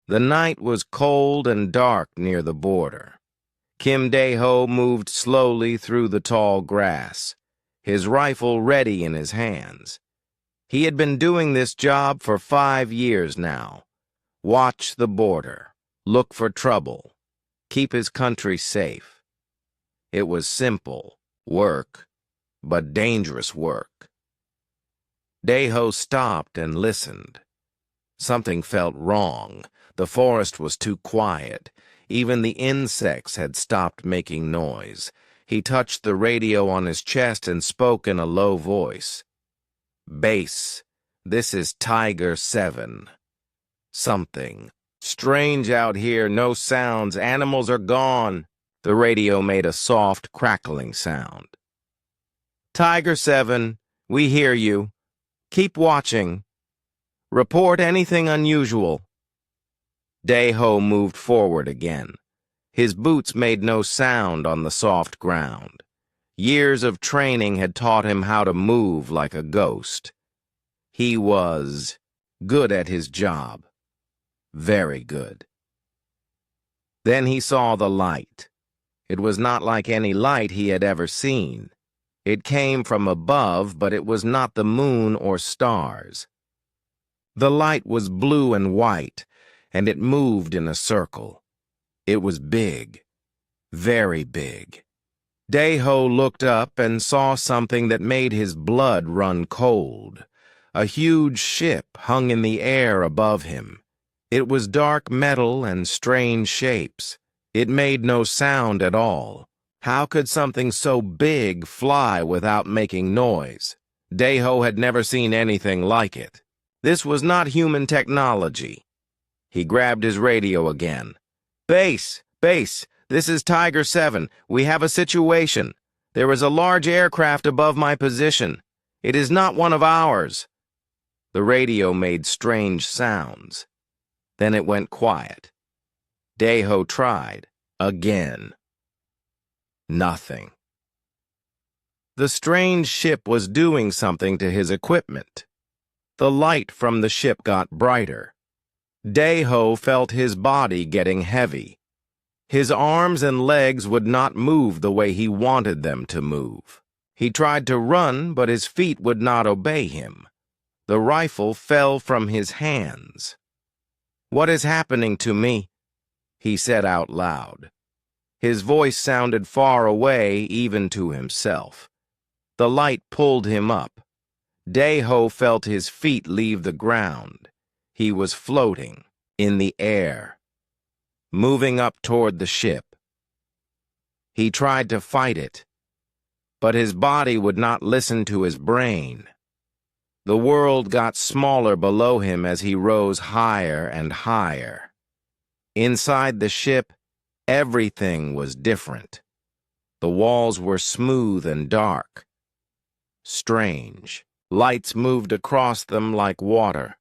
The night was cold and dark near the border. Kim Dae-ho moved slowly through the tall grass, his rifle ready in his hands. He had been doing this job for 5 years now. Watch the border, look for trouble, keep his country safe. It was simple work, but dangerous work. Dae-ho stopped and listened. Something felt wrong. The forest was too quiet. Even the insects had stopped making noise. He touched the radio on his chest and spoke in a low voice. "Base, this is Tiger 7. Something strange out here, no sounds, animals are gone." The radio made a soft, crackling sound. "Tiger 7, we hear you. Keep watching. Report anything unusual." Dae-ho moved forward again. His boots made no sound on the soft ground. Years of training had taught him how to move like a ghost. He was good at his job. Very good. Then he saw the light. It was not like any light he had ever seen. It came from above, but it was not the moon or stars. The light was blue and white, and it moved in a circle. It was big, very big. Dae-ho looked up and saw something that made his blood run cold. A huge ship hung in the air above him. It was dark metal and strange shapes. It made no sound at all. How could something so big fly without making noise? Dae-ho had never seen anything like it. This was not human technology. He grabbed his radio again. "Base, this is Tiger 7. We have a situation. There is a large aircraft above my position. It is not one of ours." The radio made strange sounds. Then it went quiet. Dae-ho tried again. Nothing. The strange ship was doing something to his equipment. The light from the ship got brighter. Dae-ho felt his body getting heavy. His arms and legs would not move the way he wanted them to move. He tried to run, but his feet would not obey him. The rifle fell from his hands. "What is happening to me?" he said out loud. His voice sounded far away even to himself. The light pulled him up. Dae-ho felt his feet leave the ground. He was floating in the air, moving up toward the ship. He tried to fight it, but his body would not listen to his brain. The world got smaller below him as he rose higher and higher. Inside the ship, everything was different. The walls were smooth and dark. Strange. Lights moved across them like water.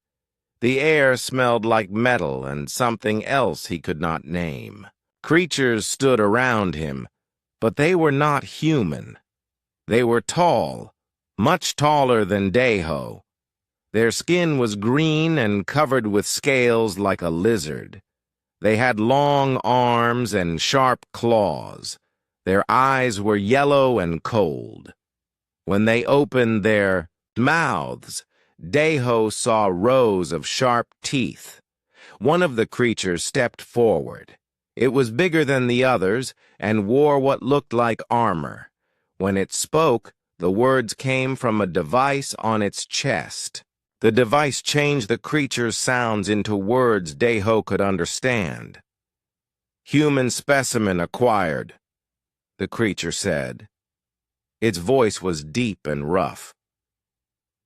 The air smelled like metal and something else he could not name. Creatures stood around him, but they were not human. They were tall, much taller than Dae-ho. Their skin was green and covered with scales like a lizard. They had long arms and sharp claws. Their eyes were yellow and cold. When they opened their mouths, Dae-ho saw rows of sharp teeth. One of the creatures stepped forward. It was bigger than the others and wore what looked like armor. When it spoke, the words came from a device on its chest. The device changed the creature's sounds into words Dae-ho could understand. "Human specimen acquired," the creature said. Its voice was deep and rough.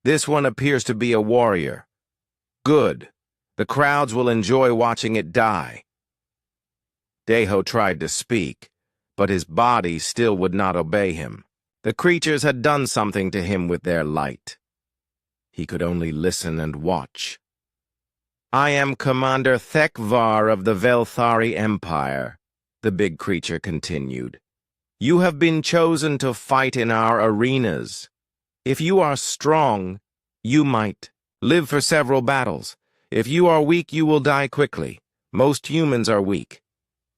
"This one appears to be a warrior. Good. The crowds will enjoy watching it die." Dae-ho tried to speak, but his body still would not obey him. The creatures had done something to him with their light. He could only listen and watch. "I am Commander Thekvar of the Velthari Empire," the big creature continued. "You have been chosen to fight in our arenas. If you are strong, you might live for several battles. If you are weak, you will die quickly. Most humans are weak.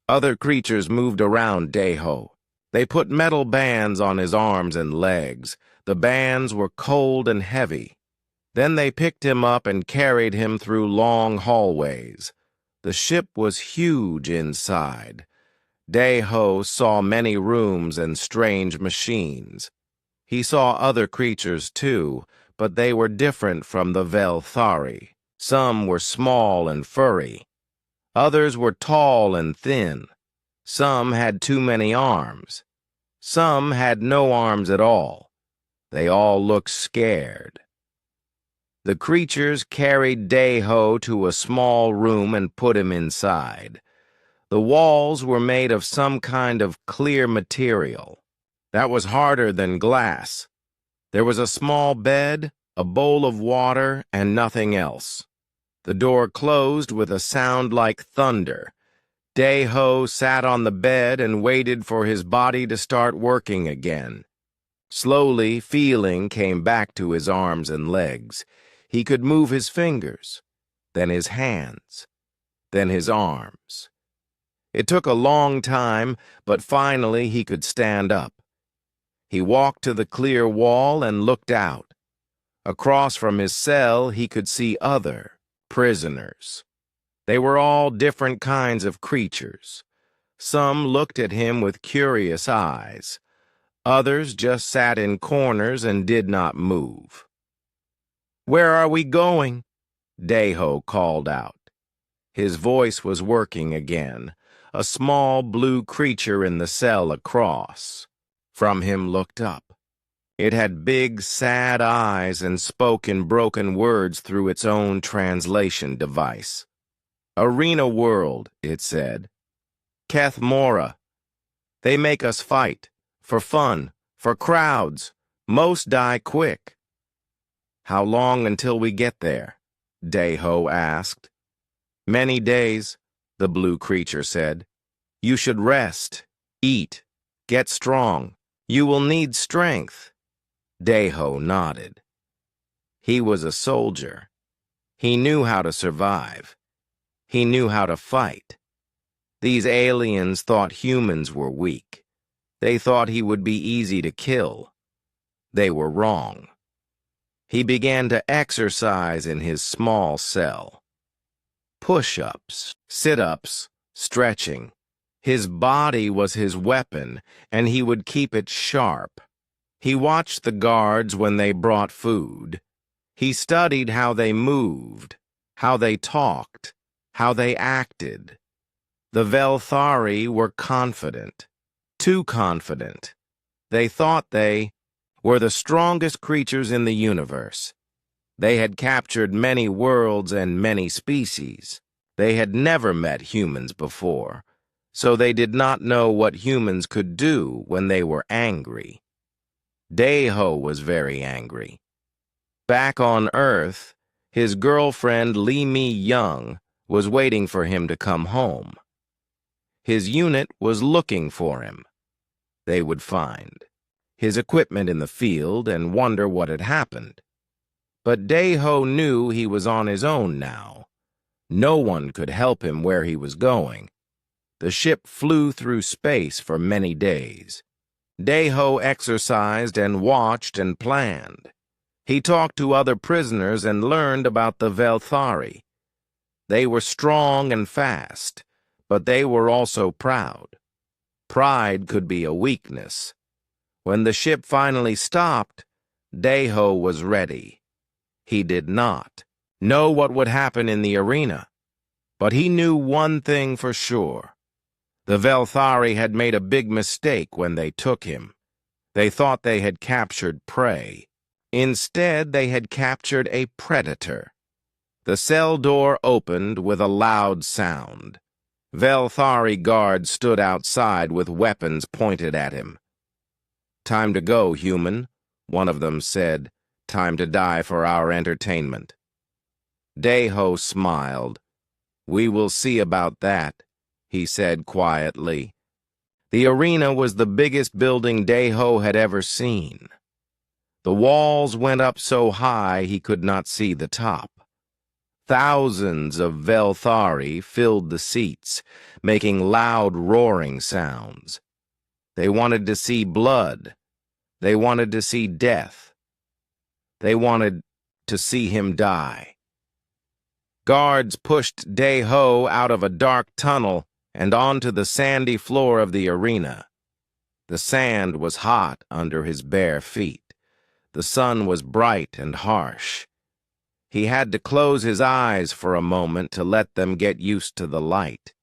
Other creatures moved around Dayho. They put metal bands on his arms and legs. The bands were cold and heavy. Then they picked him up and carried him through long hallways. The ship was huge inside. Dayho saw many rooms and strange machines. He saw other creatures too, but they were different from the Velthari. Some were small and furry. Others were tall and thin. Some had too many arms. Some had no arms at all. They all looked scared. The creatures carried Dayho to a small room and put him inside. The walls were made of some kind of clear material. That was harder than glass. There was a small bed, a bowl of water, and nothing else. The door closed with a sound like thunder. Dayho sat on the bed and waited for his body to start working again. Slowly, feeling came back to his arms and legs. He could move his fingers, then his hands, then his arms. It took a long time, but finally he could stand up. He walked to the clear wall and looked out. Across from his cell, he could see other prisoners. They were all different kinds of creatures. Some looked at him with curious eyes. Others just sat in corners and did not move. "Where are we going?" Dayho called out. His voice was working again. A small blue creature in the cell across from him looked up. It had big, sad eyes and spoke in broken words through its own translation device. "Arena world," it said. "Keth Mora. They make us fight. For fun. For crowds. Most die quick." "How long until we get there?" Dayho asked. "Many days," the blue creature said. "You should rest, eat, get strong. You will need strength." Dayho nodded. He was a soldier. He knew how to survive. He knew how to fight. These aliens thought humans were weak. They thought he would be easy to kill. They were wrong. He began to exercise in his small cell. Push-ups, sit-ups, stretching. His body was his weapon, and he would keep it sharp. He watched the guards when they brought food. He studied how they moved, how they talked, how they acted. The Velthari were confident, too confident. They thought they were the strongest creatures in the universe. They had captured many worlds and many species. They had never met humans before, so they did not know what humans could do when they were angry. Dayho was very angry. Back on Earth, his girlfriend Lee Mi Young was waiting for him to come home. His unit was looking for him. They would find his equipment in the field and wonder what had happened. But Dayho knew he was on his own now. No one could help him where he was going. The ship flew through space for many days. Dayho exercised and watched and planned. He talked to other prisoners and learned about the Velthari. They were strong and fast, but they were also proud. Pride could be a weakness. When the ship finally stopped, Dayho was ready. He did not know what would happen in the arena, but he knew one thing for sure. The Velthari had made a big mistake when they took him. They thought they had captured prey. Instead, they had captured a predator. The cell door opened with a loud sound. Velthari guards stood outside with weapons pointed at him. "Time to go, human," one of them said. "Time to die for our entertainment." Dayho smiled. "We will see about that," he said quietly. The arena was the biggest building Dayho had ever seen. The walls went up so high he could not see the top. Thousands of Velthari filled the seats, making loud roaring sounds. They wanted to see blood. They wanted to see death. They wanted to see him die. Guards pushed Dae-ho out of a dark tunnel and onto the sandy floor of the arena. The sand was hot under his bare feet. The sun was bright and harsh. He had to close his eyes for a moment to let them get used to the light.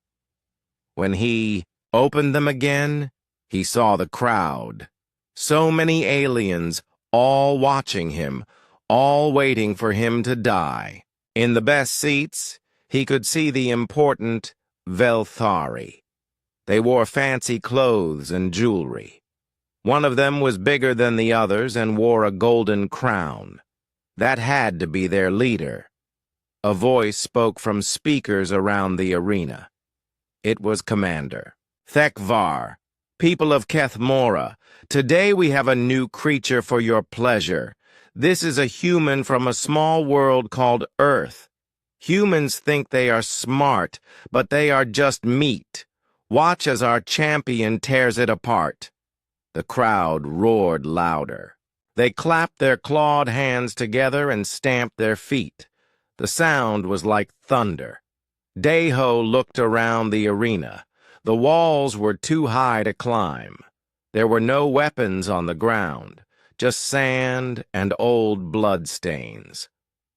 When he opened them again, he saw the crowd. So many aliens, all watching him, all waiting for him to die. In the best seats, he could see the important Velthari. They wore fancy clothes and jewelry. One of them was bigger than the others and wore a golden crown. That had to be their leader. A voice spoke from speakers around the arena. It was Commander Thekvar, people of Kethmora. Today we have a new creature for your pleasure. This is a human from a small world called Earth. Humans think they are smart, but they are just meat. Watch as our champion tears it apart. The crowd roared louder. They clapped their clawed hands together and stamped their feet. The sound was like thunder. Dae-ho looked around the arena. The walls were too high to climb. There were no weapons on the ground, just sand and old bloodstains.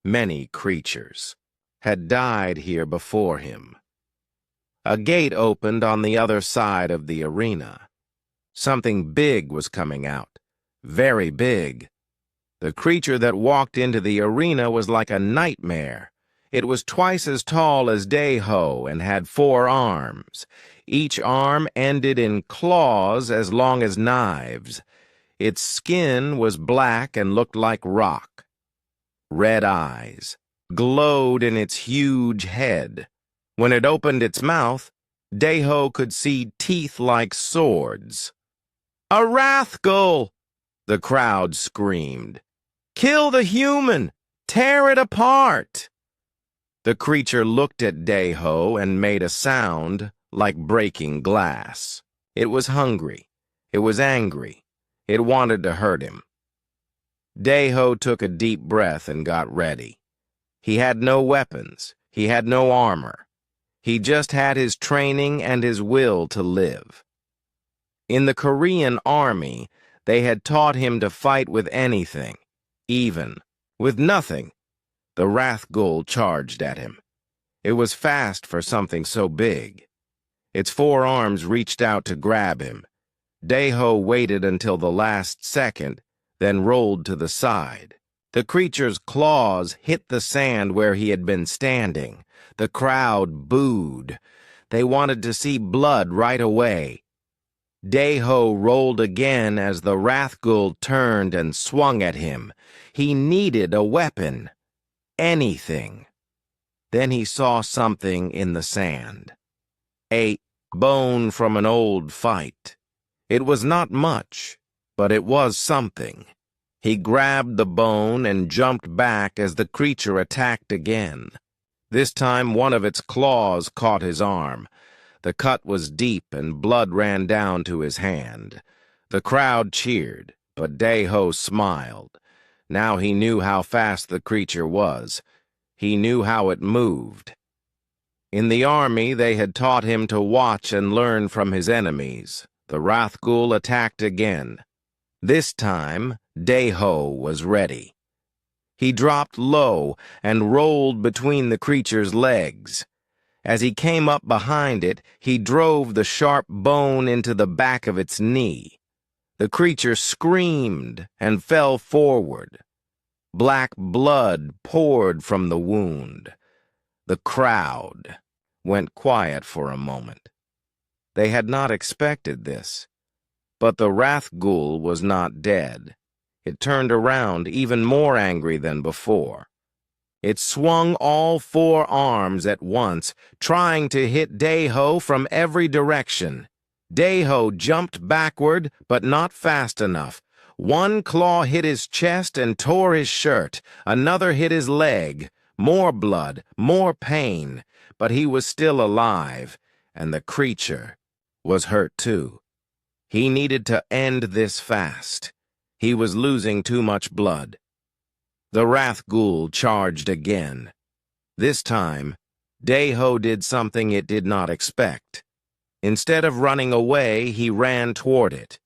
Many creatures had died here before him. A gate opened on the other side of the arena. Something big was coming out. Very big. The creature that walked into the arena was like a nightmare. It was twice as tall as Dae-ho and had 4 arms. Each arm ended in claws as long as knives. Its skin was black and looked like rock. Red eyes glowed in its huge head. When it opened its mouth, Dae-ho could see teeth like swords. "A Wrathgull!" the crowd screamed. "Kill the human! Tear it apart!" The creature looked at Dae-ho and made a sound like breaking glass. It was hungry. It was angry. It wanted to hurt him. Dae-ho took a deep breath and got ready. He had no weapons. He had no armor. He just had his training and his will to live. In the Korean army, they had taught him to fight with anything, even with nothing. The Wrathgull charged at him. It was fast for something so big. Its 4 arms reached out to grab him. Dae-ho waited until the last second, then rolled to the side. The creature's claws hit the sand where he had been standing. The crowd booed. They wanted to see blood right away. Dae-ho rolled again as the Wrathgull turned and swung at him. He needed a weapon. Anything. Then he saw something in the sand. A bone from an old fight. It was not much, but it was something. He grabbed the bone and jumped back as the creature attacked again. This time one of its claws caught his arm. The cut was deep and blood ran down to his hand. The crowd cheered, but Dae-ho smiled. Now he knew how fast the creature was. He knew how it moved. In the army, they had taught him to watch and learn from his enemies. The Wrathgull attacked again. This time, Dae-ho was ready. He dropped low and rolled between the creature's legs. As he came up behind it, he drove the sharp bone into the back of its knee. The creature screamed and fell forward. Black blood poured from the wound. The crowd went quiet for a moment. They had not expected this. But the Wrathgull was not dead. It turned around even more angry than before. It swung all 4 arms at once, trying to hit Dae-ho from every direction. Dae-ho jumped backward, but not fast enough. One claw hit his chest and tore his shirt. Another hit his leg. More blood, more pain, but he was still alive, and the creature was hurt too. He needed to end this fast. He was losing too much blood. The Wrath Ghoul charged again. This time, Dayho did something it did not expect. Instead of running away, he ran toward it.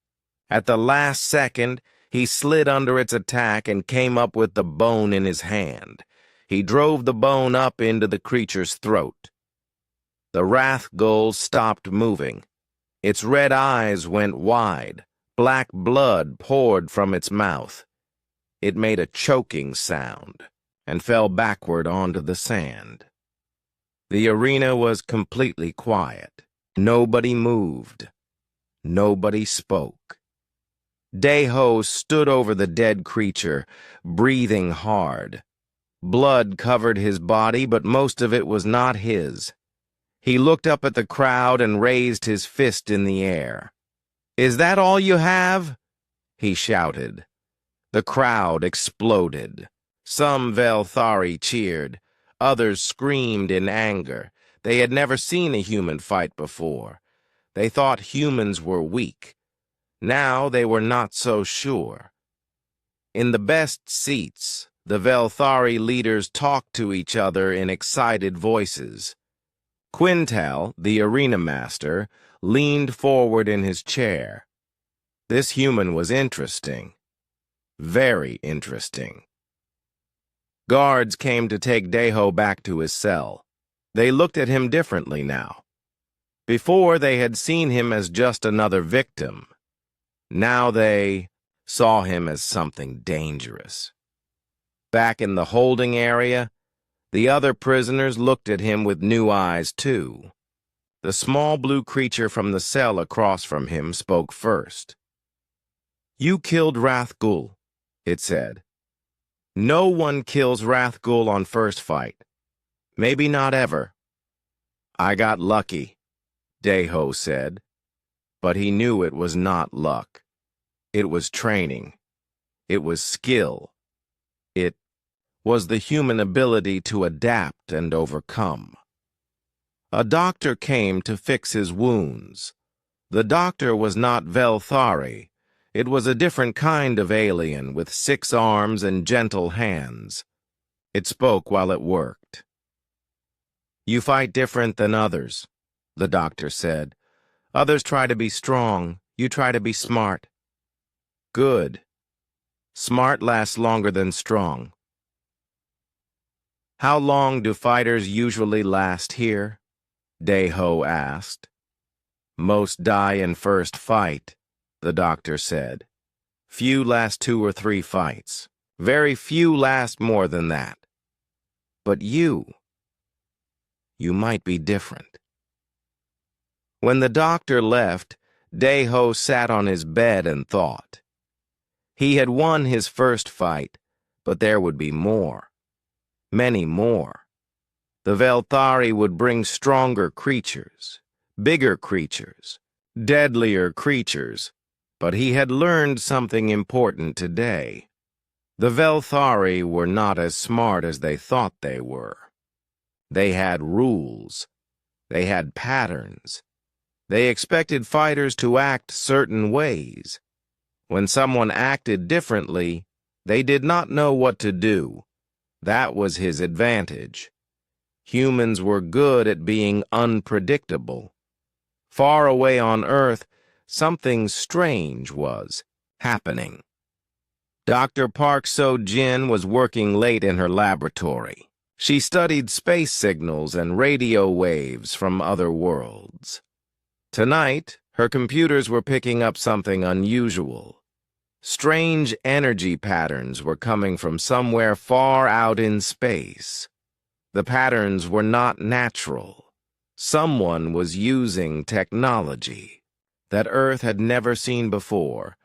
At the last second, he slid under its attack and came up with the bone in his hand. He drove the bone up into the creature's throat. The Wrath Ghoul stopped moving. Its red eyes went wide. Black blood poured from its mouth. It made a choking sound and fell backward onto the sand. The arena was completely quiet. Nobody moved. Nobody spoke. Dayho stood over the dead creature, breathing hard. Blood covered his body, but most of it was not his. He looked up at the crowd and raised his fist in the air. "Is that all you have?" he shouted. The crowd exploded. Some Velthari cheered. Others screamed in anger. They had never seen a human fight before. They thought humans were weak. Now they were not so sure. In the best seats, the Velthari leaders talked to each other in excited voices. Quintal, the arena master, leaned forward in his chair. This human was interesting. Very interesting. Guards came to take Dayho back to his cell. They looked at him differently now. Before, they had seen him as just another victim. Now they saw him as something dangerous. Back in the holding area, the other prisoners looked at him with new eyes, too. The small blue creature from the cell across from him spoke first. "You killed Wrath Ghoul," it said. "No one kills Wrath Ghoul on first fight. Maybe not ever." "I got lucky," Dayho said. But he knew it was not luck. It was training. It was skill. It was the human ability to adapt and overcome. A doctor came to fix his wounds. The doctor was not Velthari. It was a different kind of alien with 6 arms and gentle hands. It spoke while it worked. "You fight different than others," the doctor said. "Others try to be strong. You try to be smart." "Good. Smart lasts longer than strong." "How long do fighters usually last here?" Dayho asked. "Most die in first fight," the doctor said. "Few last 2 or 3 fights. Very few last more than that. But you might be different." When the doctor left, Dayho sat on his bed and thought. He had won his first fight, but there would be more. Many more. The Velthari would bring stronger creatures, bigger creatures, deadlier creatures, but he had learned something important today. The Velthari were not as smart as they thought they were. They had rules. They had patterns. They expected fighters to act certain ways. When someone acted differently, they did not know what to do. That was his advantage. Humans were good at being unpredictable. Far away on Earth, something strange was happening. Dr. Park So-jin was working late in her laboratory. She studied space signals and radio waves from other worlds. Tonight, her computers were picking up something unusual. Strange energy patterns were coming from somewhere far out in space. The patterns were not natural. Someone was using technology that Earth had never seen before.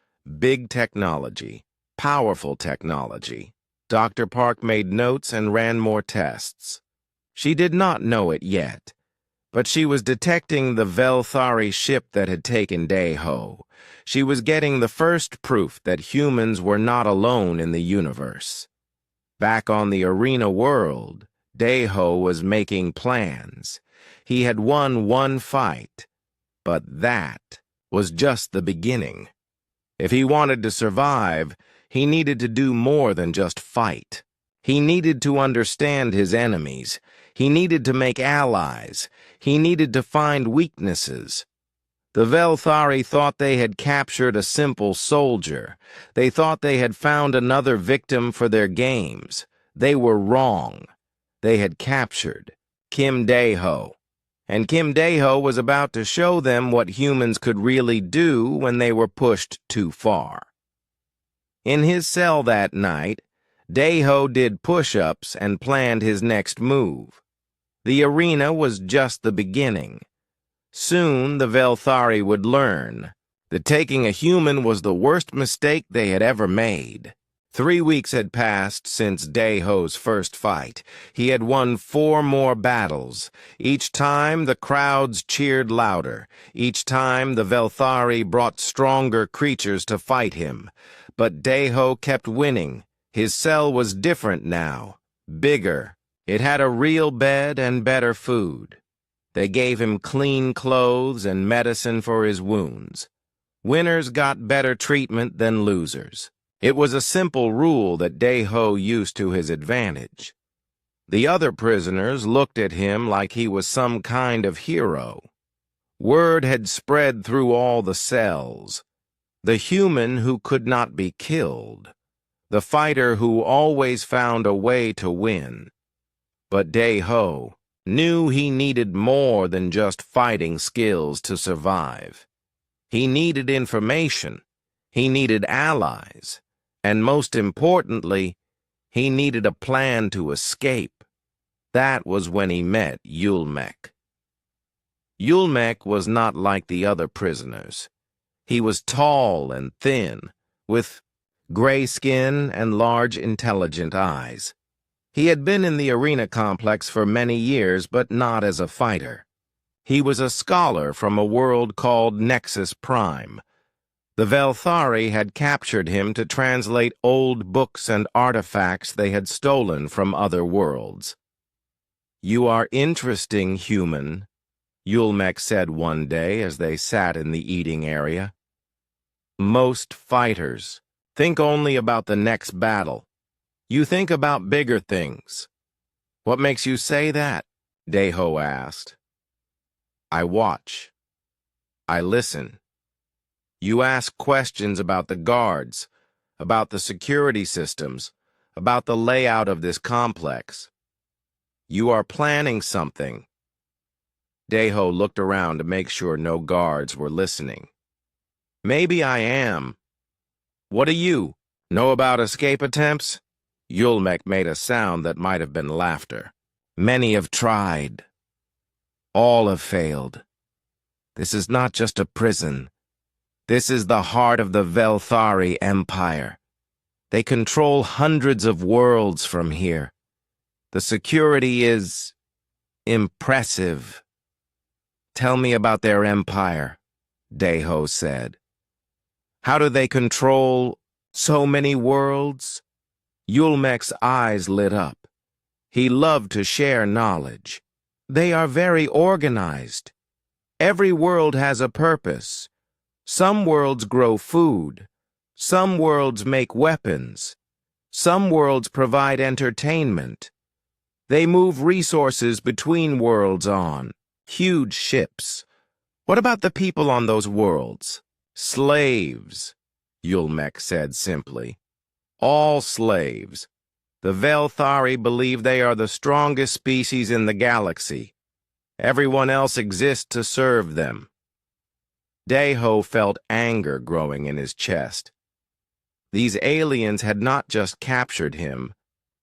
Big technology, powerful technology. Dr. Park made notes and ran more tests. She did not know it yet, but she was detecting the Velthari ship that had taken Dayho. She was getting the first proof that humans were not alone in the universe. Back on the arena world, Deho was making plans. He had won one fight, but that was just the beginning. If he wanted to survive, he needed to do more than just fight. He needed to understand his enemies. He needed to make allies. He needed to find weaknesses. The Velthari thought they had captured a simple soldier. They thought they had found another victim for their games. They were wrong. They had captured Kim Deho. And Kim Deho was about to show them what humans could really do when they were pushed too far. In his cell that night, Deho did push-ups and planned his next move. The arena was just the beginning. Soon the Velthari would learn that taking a human was the worst mistake they had ever made. 3 weeks had passed since Deho's first fight. He had won 4 more battles. Each time the crowds cheered louder. Each time the Velthari brought stronger creatures to fight him. But Deho kept winning. His cell was different now, bigger. It had a real bed and better food. They gave him clean clothes and medicine for his wounds. Winners got better treatment than losers. It was a simple rule that Deho used to his advantage. The other prisoners looked at him like he was some kind of hero. Word had spread through all the cells. The human who could not be killed. The fighter who always found a way to win. But Deho knew he needed more than just fighting skills to survive. He needed information. He needed allies. And most importantly, he needed a plan to escape. That was when he met Yulmek. Yulmek was not like the other prisoners. He was tall and thin, with gray skin and large, intelligent eyes. He had been in the arena complex for many years, but not as a fighter. He was a scholar from a world called Nexus Prime. The Velthari had captured him to translate old books and artifacts they had stolen from other worlds. "You are interesting, human," Yulmek said one day as they sat in the eating area. "Most fighters think only about the next battle. You think about bigger things." "What makes you say that?" Deho asked. "I watch. I listen. You ask questions about the guards, about the security systems, about the layout of this complex. You are planning something." Deho looked around to make sure no guards were listening. "Maybe I am. What do you know about escape attempts?" Yulmek made a sound that might have been laughter. "Many have tried. All have failed. This is not just a prison. This is the heart of the Velthari Empire. They control hundreds of worlds from here. The security is impressive." "Tell me about their empire," Deho said. "How do they control so many worlds?" Yulmek's eyes lit up. He loved to share knowledge. "They are very organized. Every world has a purpose. Some worlds grow food. Some worlds make weapons. Some worlds provide entertainment. They move resources between worlds on huge ships. What about the people on those worlds?" "Slaves," Yulmek said simply. "All slaves. The Velthari believe they are the strongest species in the galaxy. Everyone else exists to serve them." Deho felt anger growing in his chest. These aliens had not just captured him,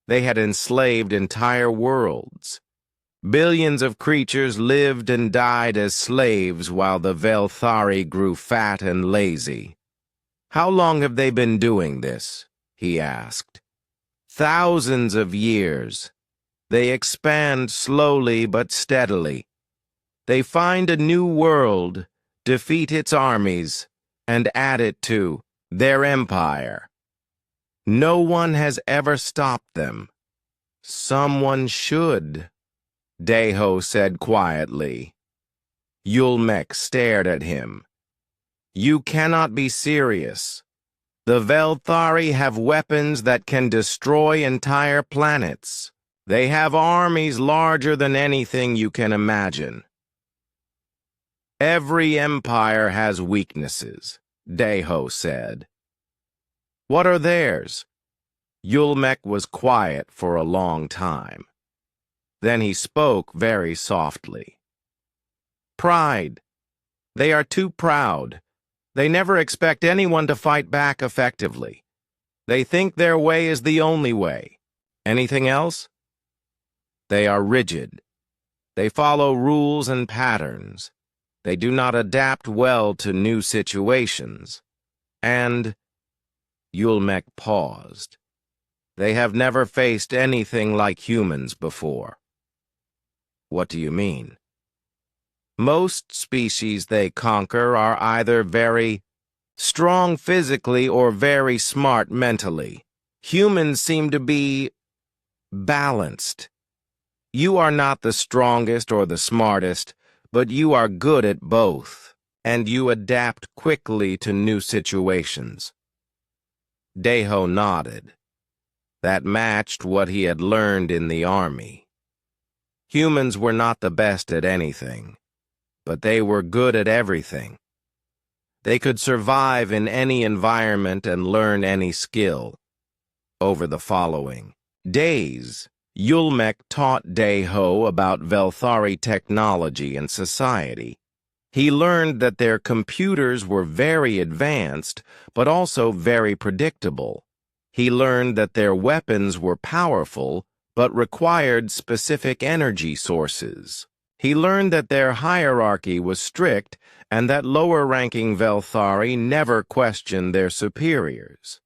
they had enslaved entire worlds. Billions of creatures lived and died as slaves while the Velthari grew fat and lazy. "How long have they been doing this?" he asked. "Thousands of years. They expand slowly but steadily. They find a new world, defeat its armies, and add it to their empire. No one has ever stopped them. Someone should, Deho said quietly. Yulmek stared at him. You cannot be serious. The Velthari have weapons that can destroy entire planets. They have armies larger than anything you can imagine. Every empire has weaknesses, Deho said. What are theirs? Yulmek was quiet for a long time. Then he spoke very softly. Pride. They are too proud. They never expect anyone to fight back effectively. They think their way is the only way. Anything else? They are rigid. They follow rules and patterns. They do not adapt well to new situations. And Yulmek paused. They have never faced anything like humans before. What do you mean? Most species they conquer are either very strong physically or very smart mentally. Humans seem to be balanced. You are not the strongest or the smartest, but you are good at both, and you adapt quickly to new situations. Deho nodded. That matched what he had learned in the army. Humans were not the best at anything, but they were good at everything. They could survive in any environment and learn any skill. Over the following days, Yulmek taught Deho about Velthari technology and society. He learned that their computers were very advanced, but also very predictable. He learned that their weapons were powerful, but required specific energy sources. He learned that their hierarchy was strict and that lower-ranking Velthari never questioned their superiors.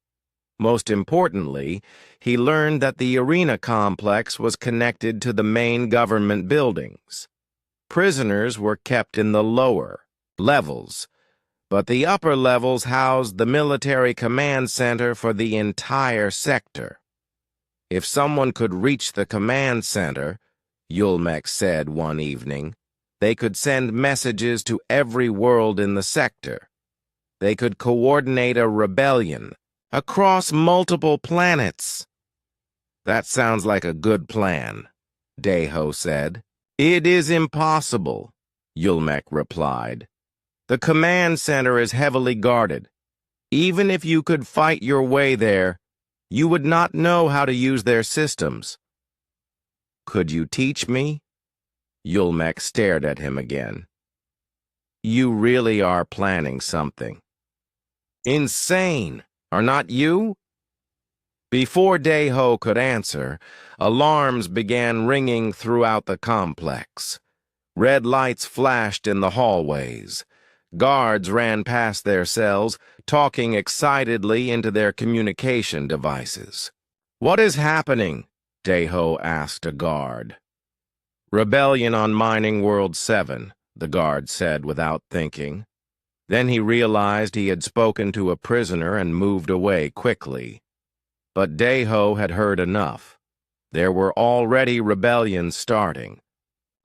Most importantly, he learned that the arena complex was connected to the main government buildings. Prisoners were kept in the lower levels, but the upper levels housed the military command center for the entire sector. If someone could reach the command center, Yulmek said one evening, they could send messages to every world in the sector. They could coordinate a rebellion across multiple planets. That sounds like a good plan, Deho said. It is impossible, Yulmek replied. The command center is heavily guarded. Even if you could fight your way there, you would not know how to use their systems. Could you teach me? Yulmek stared at him again. You really are planning something. Insane, are not you? Before Deho could answer, alarms began ringing throughout the complex. Red lights flashed in the hallways. Guards ran past their cells, talking excitedly into their communication devices. What is happening? Deho asked a guard. Rebellion on Mining World 7, the guard said without thinking. Then he realized he had spoken to a prisoner and moved away quickly. But Deho had heard enough. There were already rebellions starting.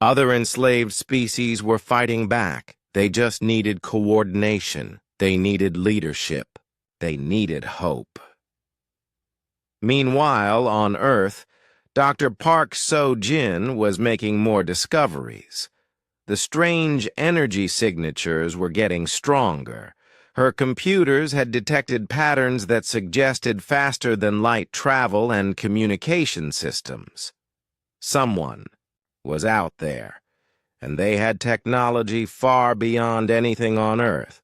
Other enslaved species were fighting back. They just needed coordination. They needed leadership. They needed hope. Meanwhile, on Earth, Dr. Park So-jin was making more discoveries. The strange energy signatures were getting stronger. Her computers had detected patterns that suggested faster-than-light travel and communication systems. Someone was out there, and they had technology far beyond anything on Earth.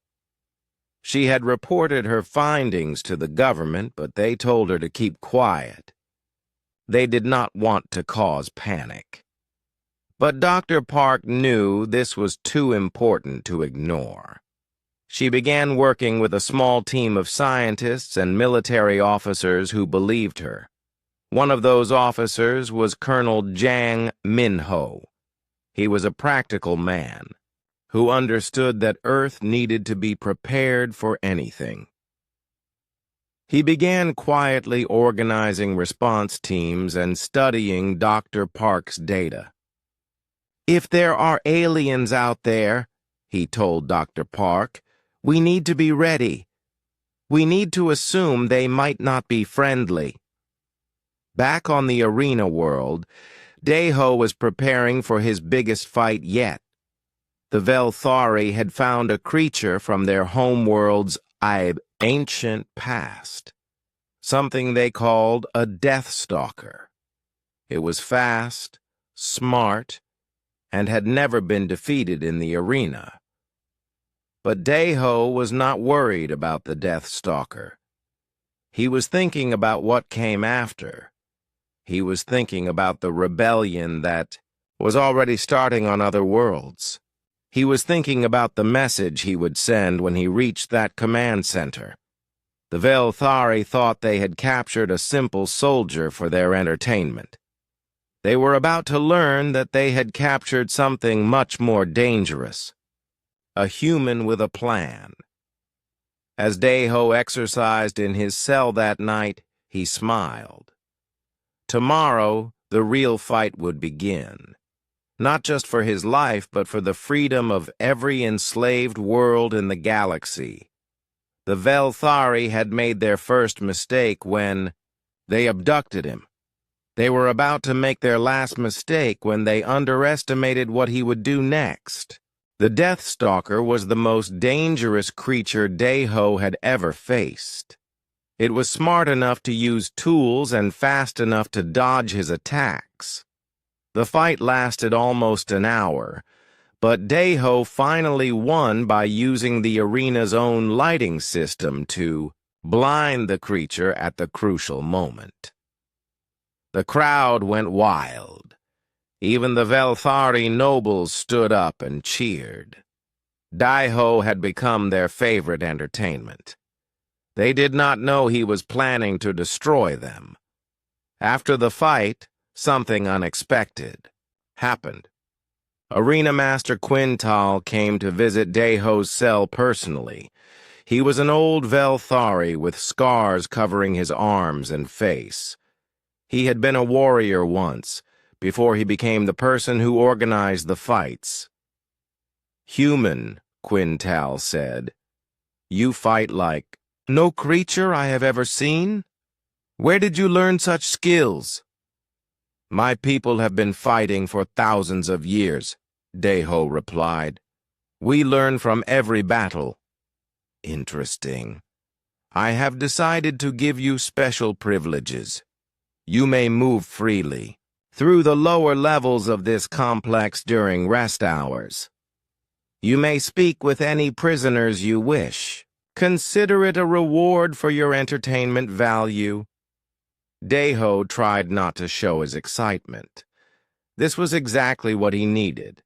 She had reported her findings to the government, but they told her to keep quiet. They did not want to cause panic. But Dr. Park knew this was too important to ignore. She began working with a small team of scientists and military officers who believed her. One of those officers was Colonel Jang Minho. He was a practical man who understood that Earth needed to be prepared for anything. He began quietly organizing response teams and studying Dr. Park's data. "If there are aliens out there," he told Dr. Park, "we need to be ready. We need to assume they might not be friendly." Back on the arena world, Deho was preparing for his biggest fight yet. The Velthari had found a creature from their homeworld's ancient past, something they called a Deathstalker. It was fast, smart, and had never been defeated in the arena. But Deho was not worried about the Deathstalker. He was thinking about what came after. He was thinking about the rebellion that was already starting on other worlds. He was thinking about the message he would send when he reached that command center. The Velthari thought they had captured a simple soldier for their entertainment. They were about to learn that they had captured something much more dangerous, a human with a plan. As Deho exercised in his cell that night, he smiled. Tomorrow, the real fight would begin. Not just for his life, but for the freedom of every enslaved world in the galaxy. The Velthari had made their first mistake when they abducted him. They were about to make their last mistake when they underestimated what he would do next. The Deathstalker was the most dangerous creature Deho had ever faced. It was smart enough to use tools and fast enough to dodge his attacks. The fight lasted almost an hour, but Deho finally won by using the arena's own lighting system to blind the creature at the crucial moment. The crowd went wild. Even the Velthari nobles stood up and cheered. Deho had become their favorite entertainment. They did not know he was planning to destroy them. After the fight, something unexpected happened. Arena Master Quintal came to visit Deho's cell personally. He was an old Velthari with scars covering his arms and face. He had been a warrior once, before he became the person who organized the fights. "Human," Quintal said, "you fight like no creature I have ever seen? Where did you learn such skills?" "My people have been fighting for thousands of years," Deho replied. "We learn from every battle." "Interesting. I have decided to give you special privileges. You may move freely through the lower levels of this complex during rest hours. You may speak with any prisoners you wish. Consider it a reward for your entertainment value." Deho tried not to show his excitement. This was exactly what he needed.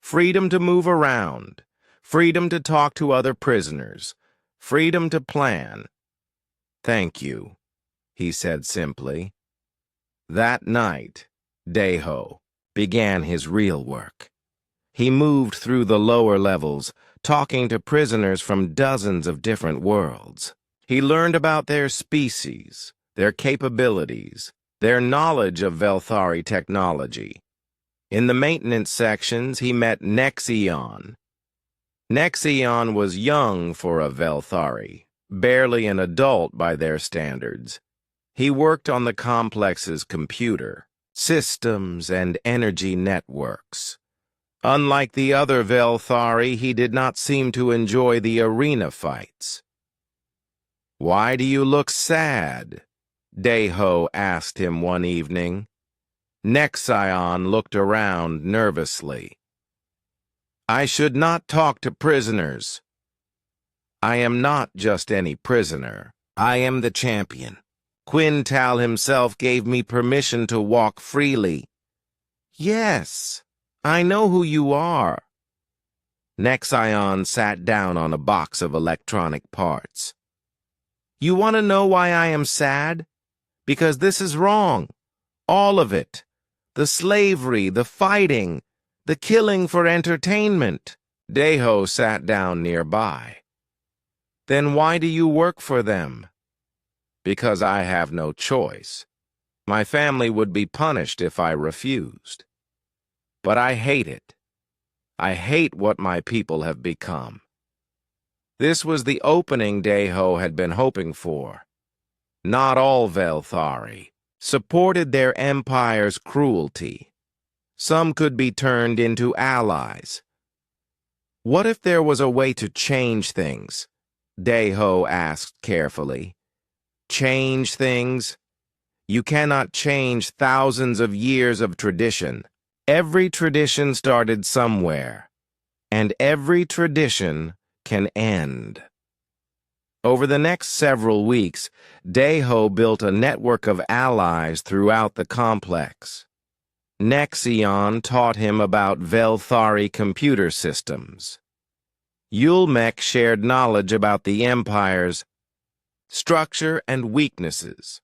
Freedom to move around, freedom to talk to other prisoners, freedom to plan. "Thank you," he said simply. That night, Deho began his real work. He moved through the lower levels, talking to prisoners from dozens of different worlds. He learned about their species, their capabilities, their knowledge of Velthari technology. In the maintenance sections, he met Nexion. Nexion was young for a Velthari, barely an adult by their standards. He worked on the complex's computer, systems, and energy networks. Unlike the other Velthari, he did not seem to enjoy the arena fights. "Why do you look sad?" Deho asked him one evening. Nexion looked around nervously. "I should not talk to prisoners." "I am not just any prisoner. I am the champion. Quintal himself gave me permission to walk freely." "Yes, I know who you are." Nexion sat down on a box of electronic parts. "You want to know why I am sad? Because this is wrong. All of it. The slavery, the fighting, the killing for entertainment." Deho sat down nearby. "Then why do you work for them?" because I have no choice. My family would be punished if I refused. But I hate it. I hate what my people have become. This was the opening Deho had been hoping for. Not all Velthari supported their empire's cruelty. Some could be turned into allies. What if there was a way to change things? Deho asked carefully. Change things? You cannot change thousands of years of tradition. Every tradition started somewhere, and every tradition can end. Over the next several weeks, Deho built a network of allies throughout the complex. Nexion taught him about Velthari computer systems. Yulmek shared knowledge about the Empire's structure and weaknesses.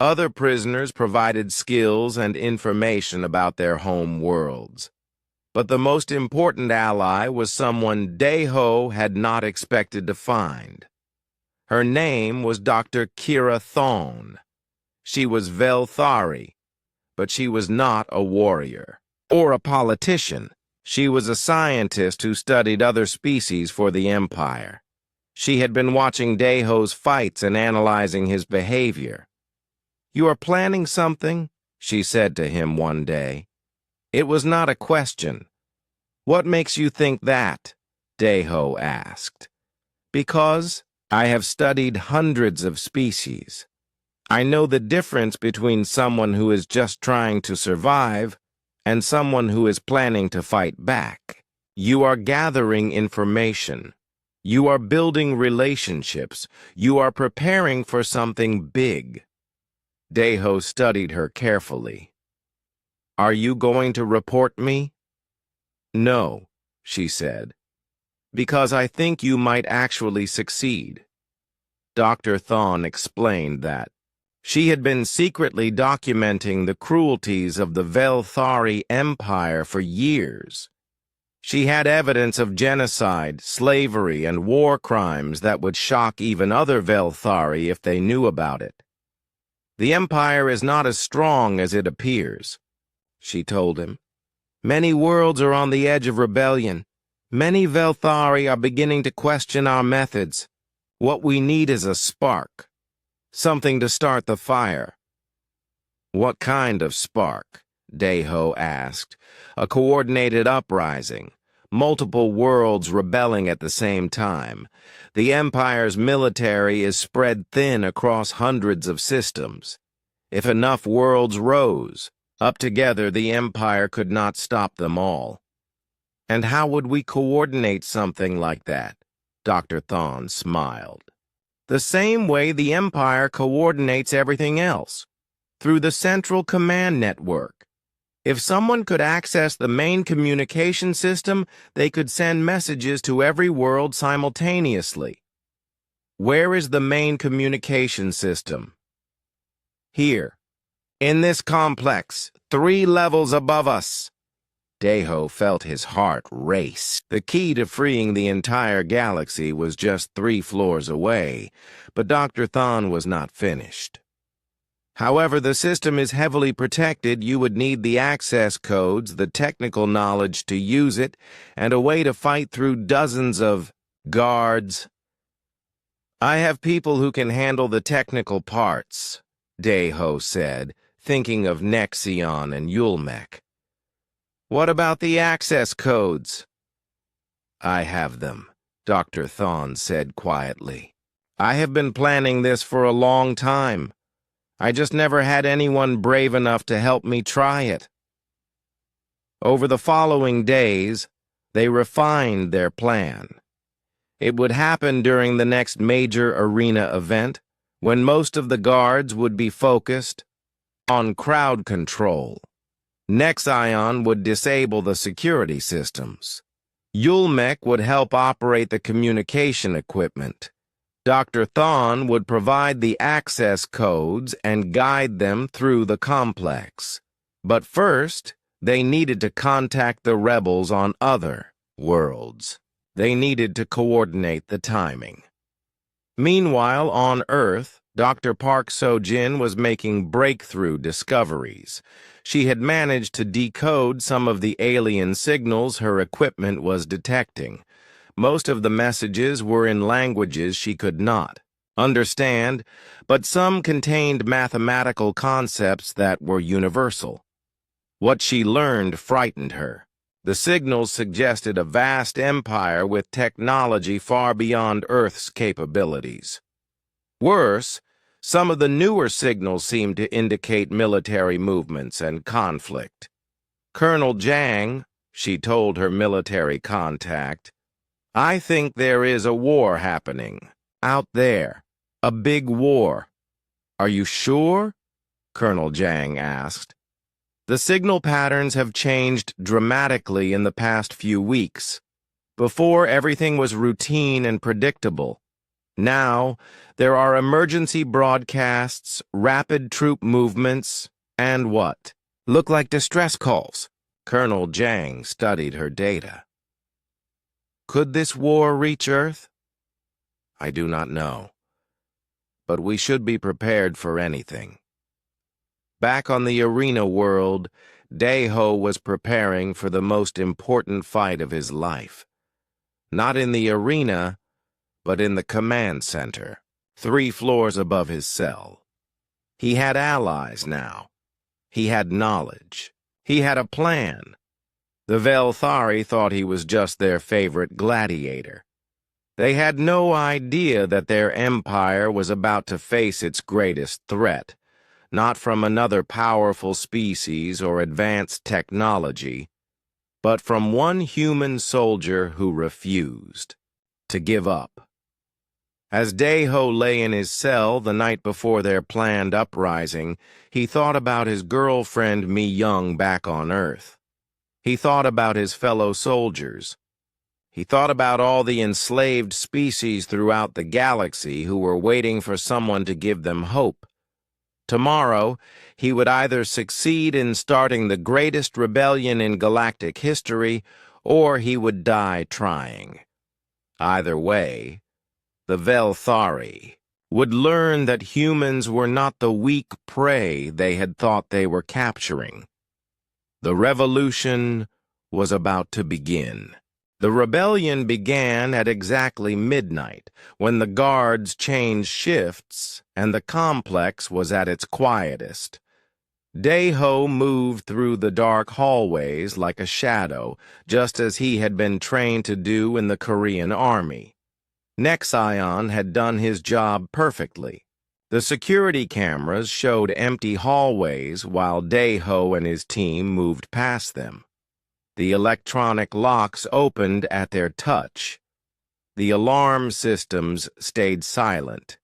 Other prisoners provided skills and information about their home worlds. But the most important ally was someone Deho had not expected to find. Her name was Dr. Kira Thon. She was Velthari, but she was not a warrior or a politician. She was a scientist who studied other species for the Empire. She had been watching Deho's fights and analyzing his behavior. "You are planning something?" she said to him one day. It was not a question. "What makes you think that?" Deho asked. "Because I have studied hundreds of species. I know the difference between someone who is just trying to survive and someone who is planning to fight back. You are gathering information. You are building relationships. You are preparing for something big." Deho studied her carefully. "Are you going to report me?" "No," she said, "because I think you might actually succeed." Dr. Thon explained that she had been secretly documenting the cruelties of the Velthari Empire for years. She had evidence of genocide, slavery, and war crimes that would shock even other Velthari if they knew about it. "The Empire is not as strong as it appears," she told him. "Many worlds are on the edge of rebellion. Many Velthari are beginning to question our methods. What we need is a spark. Something to start the fire." "What kind of spark?" Deho asked. "A coordinated uprising. Multiple worlds rebelling at the same time. The Empire's military is spread thin across hundreds of systems. If enough worlds rose up together, the Empire could not stop them all." "And how would we coordinate something like that?" Dr. Thon smiled. "The same way the Empire coordinates everything else, through the Central Command Network. If someone could access the main communication system, they could send messages to every world simultaneously." "Where is the main communication system?" "Here, in this complex, 3 levels above us." Deho felt his heart race. The key to freeing the entire galaxy was just 3 floors away, but Dr. Thon was not finished. "However, the system is heavily protected. You would need the access codes, the technical knowledge to use it, and a way to fight through dozens of guards." "I have people who can handle the technical parts," Deho said, thinking of Nexion and Yulmek. "What about the access codes?" "I have them," Dr. Thon said quietly. "I have been planning this for a long time. I just never had anyone brave enough to help me try it." Over the following days, they refined their plan. It would happen during the next major arena event, when most of the guards would be focused on crowd control. Nexion would disable the security systems. Yulmek would help operate the communication equipment. Dr. Thon would provide the access codes and guide them through the complex. But first, they needed to contact the rebels on other worlds. They needed to coordinate the timing. Meanwhile, on Earth, Dr. Park So-jin was making breakthrough discoveries. She had managed to decode some of the alien signals her equipment was detecting. Most of the messages were in languages she could not understand, but some contained mathematical concepts that were universal. What she learned frightened her. The signals suggested a vast empire with technology far beyond Earth's capabilities. Worse, some of the newer signals seemed to indicate military movements and conflict. Colonel Jang, she told her military contact, "I think there is a war happening. Out there. A big war." "Are you sure?" Colonel Jang asked. "The signal patterns have changed dramatically in the past few weeks. Before, everything was routine and predictable. Now, there are emergency broadcasts, rapid troop movements, and what? Look like distress calls." Colonel Jang studied her data. "Could this war reach Earth? I do not know. But we should be prepared for anything." Back on the arena world, Dae-ho was preparing for the most important fight of his life. Not in the arena, but in the command center, 3 floors above his cell. He had allies now. He had knowledge. He had a plan. The Velthari thought he was just their favorite gladiator. They had no idea that their empire was about to face its greatest threat, not from another powerful species or advanced technology, but from one human soldier who refused to give up. As Dae-ho lay in his cell the night before their planned uprising, he thought about his girlfriend Mi-young back on Earth. He thought about his fellow soldiers. He thought about all the enslaved species throughout the galaxy who were waiting for someone to give them hope. Tomorrow, he would either succeed in starting the greatest rebellion in galactic history, or he would die trying. Either way, the Velthari would learn that humans were not the weak prey they had thought they were capturing. The revolution was about to begin. The rebellion began at exactly midnight, when the guards changed shifts and the complex was at its quietest. Dae-ho moved through the dark hallways like a shadow, just as he had been trained to do in the Korean army. Nexion had done his job perfectly. The security cameras showed empty hallways while Dae-ho and his team moved past them. The electronic locks opened at their touch. The alarm systems stayed silent.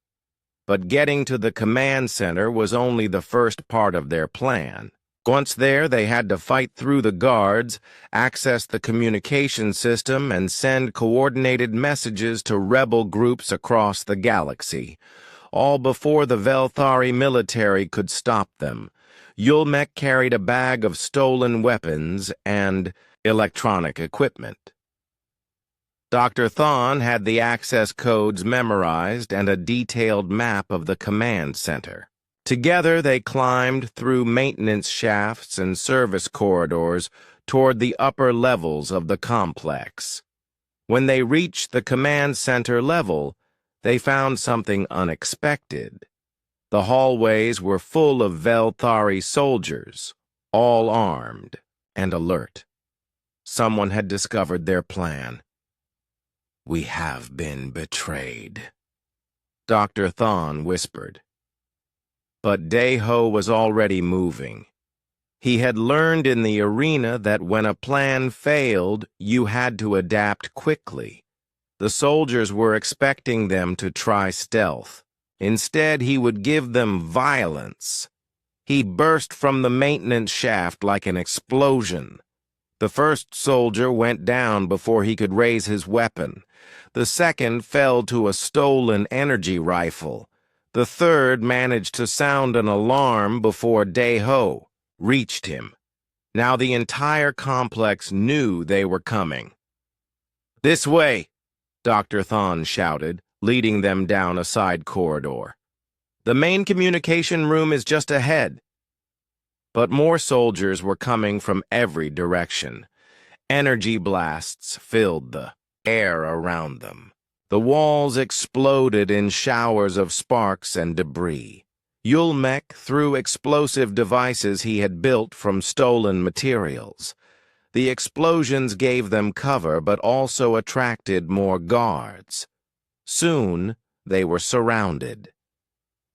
But getting to the command center was only the first part of their plan. Once there, they had to fight through the guards, access the communication system, and send coordinated messages to rebel groups across the galaxy, all before the Velthari military could stop them. Yulmek carried a bag of stolen weapons and electronic equipment. Dr. Thon had the access codes memorized and a detailed map of the command center. Together, they climbed through maintenance shafts and service corridors toward the upper levels of the complex. When they reached the command center level, they found something unexpected. The hallways were full of Velthari soldiers, all armed and alert. Someone had discovered their plan. "We have been betrayed," Dr. Thon whispered. But Dae-ho was already moving. He had learned in the arena that when a plan failed, you had to adapt quickly. The soldiers were expecting them to try stealth. Instead, he would give them violence. He burst from the maintenance shaft like an explosion. The first soldier went down before he could raise his weapon. The second fell to a stolen energy rifle. The third managed to sound an alarm before Dae-ho reached him. Now the entire complex knew they were coming. "This way," Dr. Thon shouted, leading them down a side corridor. The main communication room is just ahead. But more soldiers were coming from every direction. Energy blasts filled the air around them. The walls exploded in showers of sparks and debris. Yulmek threw explosive devices he had built from stolen materials. The explosions gave them cover but also attracted more guards. Soon, they were surrounded.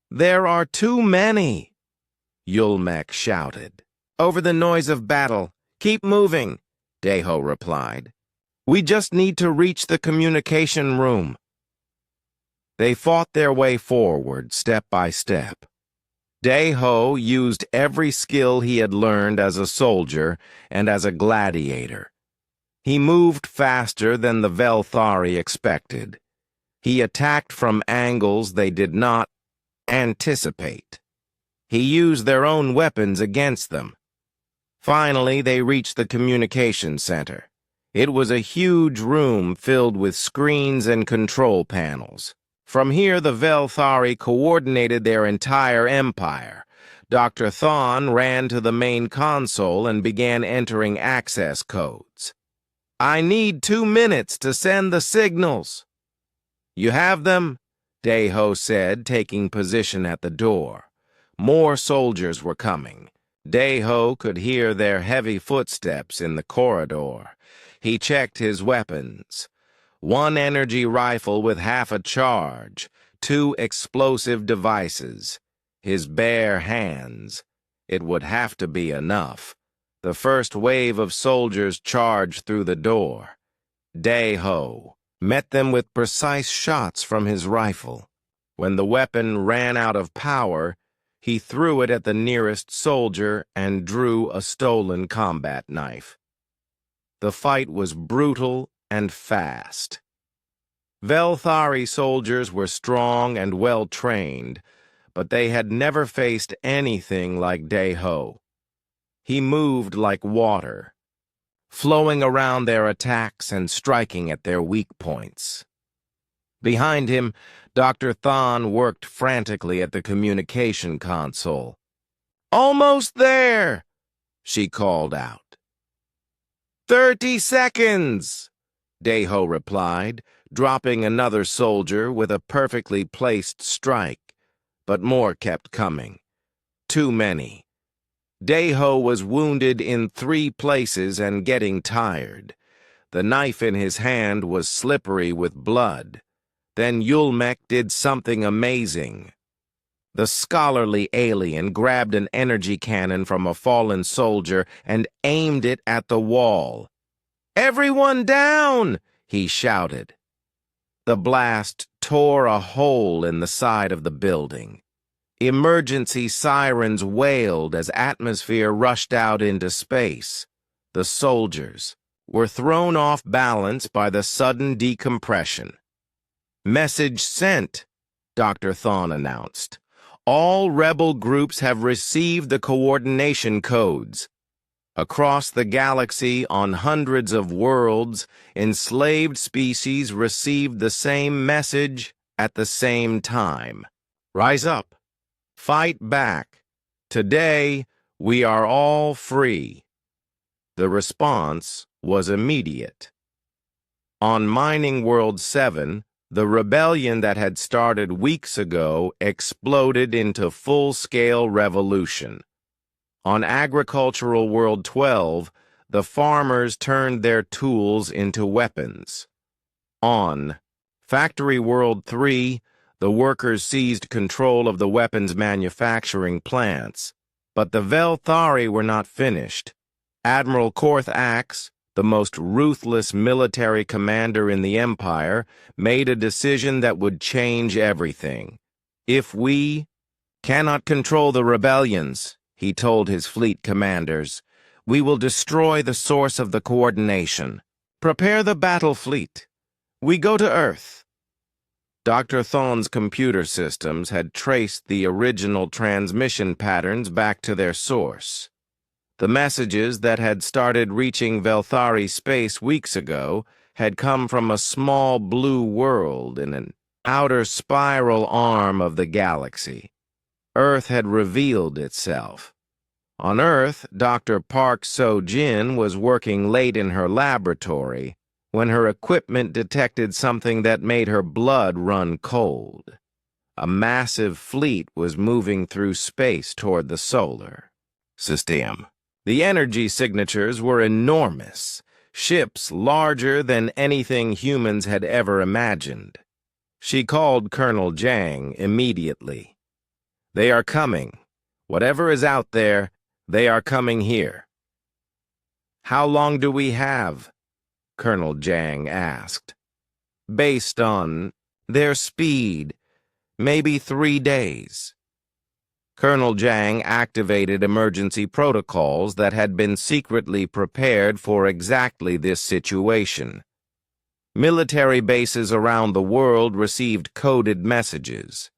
"There are too many," Yulmek shouted. "Over the noise of battle. Keep moving," Deho replied. "We just need to reach the communication room." They fought their way forward, step by step. Deho used every skill he had learned as a soldier and as a gladiator. He moved faster than the Velthari expected. He attacked from angles they did not anticipate. He used their own weapons against them. Finally, they reached the communication center. It was a huge room filled with screens and control panels. From here, the Velthari coordinated their entire empire. Dr. Thon ran to the main console and began entering access codes. "I need 2 minutes to send the signals." "You have them?" Deho said, taking position at the door. More soldiers were coming. Deho could hear their heavy footsteps in the corridor. He checked his weapons. 1 energy rifle with half a charge, 2 explosive devices. His bare hands. It would have to be enough. The first wave of soldiers charged through the door. Deho met them with precise shots from his rifle. When the weapon ran out of power, he threw it at the nearest soldier and drew a stolen combat knife. The fight was brutal and fast. Velthari soldiers were strong and well-trained, but they had never faced anything like Deho. He moved like water, flowing around their attacks and striking at their weak points. Behind him, Dr. Thon worked frantically at the communication console. "Almost there," she called out. 30 seconds, Deho replied, dropping another soldier with a perfectly placed strike, but more kept coming. Too many. Deho was wounded in 3 places and getting tired. The knife in his hand was slippery with blood. Then Yulmek did something amazing. The scholarly alien grabbed an energy cannon from a fallen soldier and aimed it at the wall. "Everyone down!" he shouted. The blast tore a hole in the side of the building. Emergency sirens wailed as atmosphere rushed out into space. The soldiers were thrown off balance by the sudden decompression. "Message sent," Dr. Thon announced. "All rebel groups have received the coordination codes. Across the galaxy, on hundreds of worlds, enslaved species received the same message at the same time. Rise up. Fight back. Today, we are all free." The response was immediate. On Mining World 7, the rebellion that had started weeks ago exploded into full-scale revolution. On Agricultural World 12, the farmers turned their tools into weapons. On Factory World 3, the workers seized control of the weapons manufacturing plants. But the Velthari were not finished. Admiral Korth Axe, the most ruthless military commander in the Empire, made a decision that would change everything. "If we cannot control the rebellions," he told his fleet commanders, "we will destroy the source of the coordination. Prepare the battle fleet. We go to Earth." Dr. Thon's computer systems had traced the original transmission patterns back to their source. The messages that had started reaching Velthari space weeks ago had come from a small blue world in an outer spiral arm of the galaxy. Earth had revealed itself. On Earth, Dr. Park So-jin was working late in her laboratory when her equipment detected something that made her blood run cold. A massive fleet was moving through space toward the solar system. The energy signatures were enormous, ships larger than anything humans had ever imagined. She called Colonel Jang immediately. "They are coming. Whatever is out there, they are coming here." "How long do we have?" Colonel Jang asked. "Based on their speed, maybe 3 days." Colonel Jang activated emergency protocols that had been secretly prepared for exactly this situation. Military bases around the world received coded messages.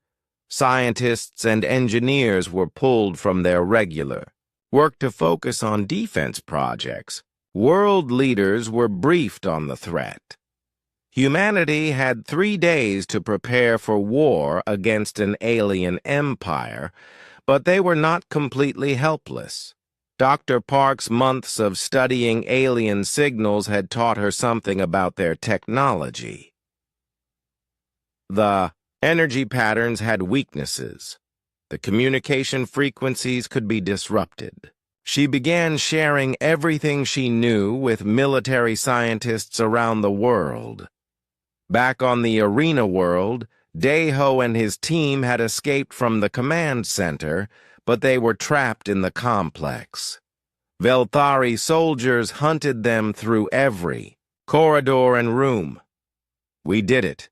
Scientists and engineers were pulled from their regular work to focus on defense projects. World leaders were briefed on the threat. Humanity had 3 days to prepare for war against an alien empire, but they were not completely helpless. Dr. Park's months of studying alien signals had taught her something about their technology. The energy patterns had weaknesses. The communication frequencies could be disrupted. She began sharing everything she knew with military scientists around the world. Back on the arena world, Daeho and his team had escaped from the command center, but they were trapped in the complex. Velthari soldiers hunted them through every corridor and room. "We did it,"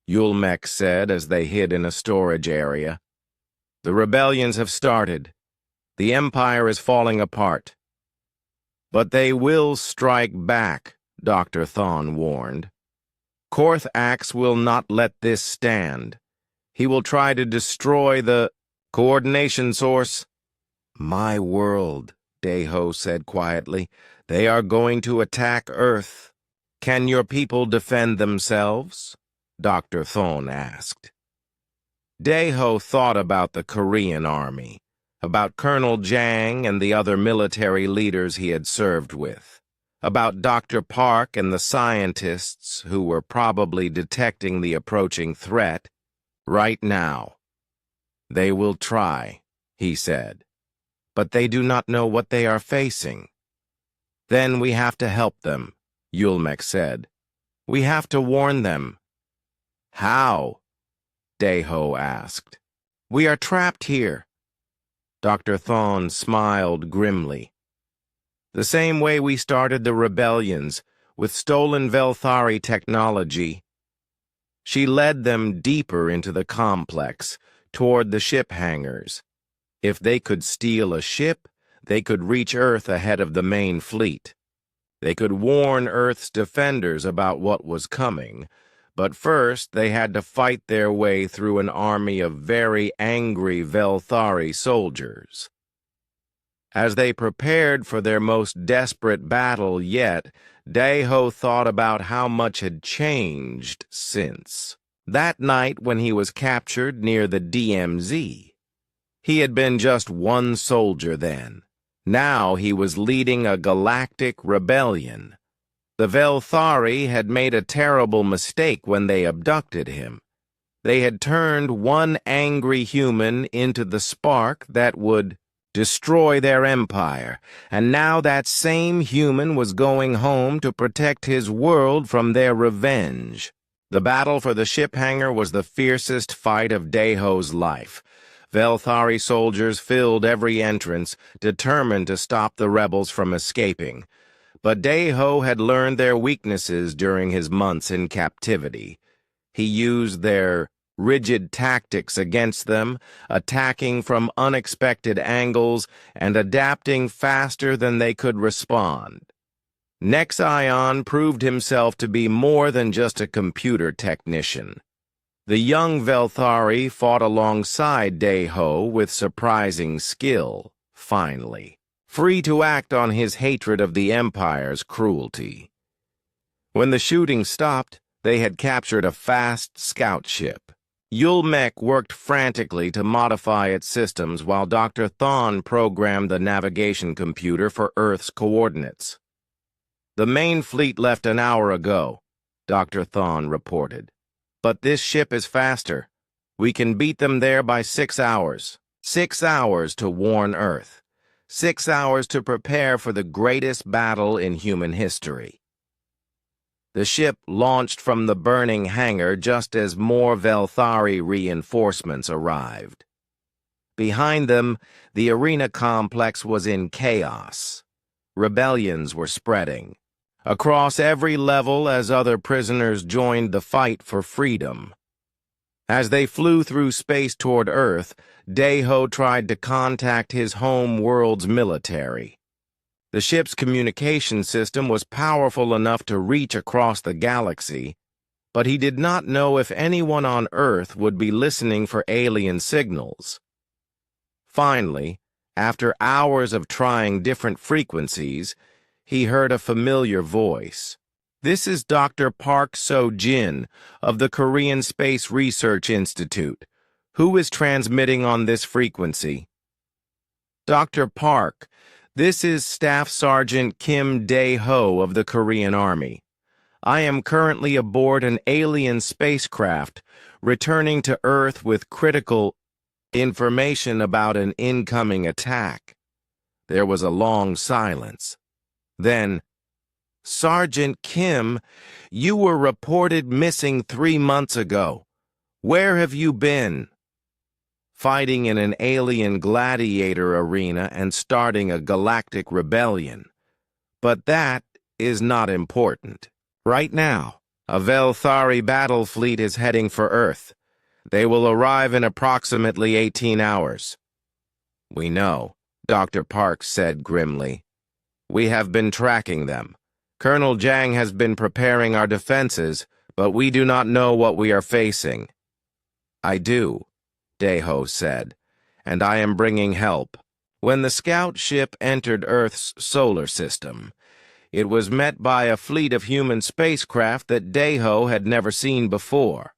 Yulmek said as they hid in a storage area. "The rebellions have started. The Empire is falling apart." "But they will strike back," Dr. Thon warned. "Korth Axe will not let this stand. He will try to destroy the coordination source." "My world," Daeho said quietly. "They are going to attack Earth. Can your people defend themselves?" Dr. Thon asked. Daeho thought about the Korean army, about Colonel Jang and the other military leaders he had served with, about Dr. Park and the scientists who were probably detecting the approaching threat right now. "They will try," he said, "but they do not know what they are facing." "Then we have to help them," Yulmek said. "We have to warn them." "How?" Daeho asked. "We are trapped here." Dr. Thon smiled grimly. "The same way we started the rebellions, with stolen Velthari technology." She led them deeper into the complex, toward the ship hangars. If they could steal a ship, they could reach Earth ahead of the main fleet. They could warn Earth's defenders about what was coming, but first they had to fight their way through an army of very angry Velthari soldiers. As they prepared for their most desperate battle yet, Daeho thought about how much had changed since that night when he was captured near the DMZ. He had been just one soldier then. Now he was leading a galactic rebellion. The Velthari had made a terrible mistake when they abducted him. They had turned one angry human into the spark that would destroy their empire, and now that same human was going home to protect his world from their revenge. The battle for the ship hangar was the fiercest fight of Daeho's life. Velthari soldiers filled every entrance, determined to stop the rebels from escaping. But Daeho had learned their weaknesses during his months in captivity. He used their rigid tactics against them, attacking from unexpected angles and adapting faster than they could respond. Nexion proved himself to be more than just a computer technician. The young Velthari fought alongside Daeho with surprising skill, finally, free to act on his hatred of the Empire's cruelty. When the shooting stopped, they had captured a fast scout ship. Yulmek worked frantically to modify its systems while Dr. Thon programmed the navigation computer for Earth's coordinates. "The main fleet left an hour ago," Dr. Thon reported. "But this ship is faster. We can beat them there by 6 hours. 6 hours to warn Earth. 6 hours to prepare for the greatest battle in human history." The ship launched from the burning hangar just as more Velthari reinforcements arrived. Behind them, the arena complex was in chaos. Rebellions were spreading across every level as other prisoners joined the fight for freedom. As they flew through space toward Earth, Deho tried to contact his home world's military. The ship's communication system was powerful enough to reach across the galaxy, but he did not know if anyone on Earth would be listening for alien signals. Finally, after hours of trying different frequencies, he heard a familiar voice. "This is Dr. Park So-jin of the Korean Space Research Institute. Who is transmitting on this frequency?" "Dr. Park, this is Staff Sergeant Kim Dae-ho of the Korean Army. I am currently aboard an alien spacecraft, returning to Earth with critical information about an incoming attack." There was a long silence. Then, "Sergeant Kim, you were reported missing 3 months ago. Where have you been?" "Fighting in an alien gladiator arena and starting a galactic rebellion. But that is not important. Right now, a Velthari battle fleet is heading for Earth. They will arrive in approximately 18 hours. "We know," Dr. Parks said grimly. "We have been tracking them. Colonel Jang has been preparing our defenses, but we do not know what we are facing." "I do," Dae-ho said, "and I am bringing help." When the scout ship entered Earth's solar system, it was met by a fleet of human spacecraft that Dae-ho had never seen before.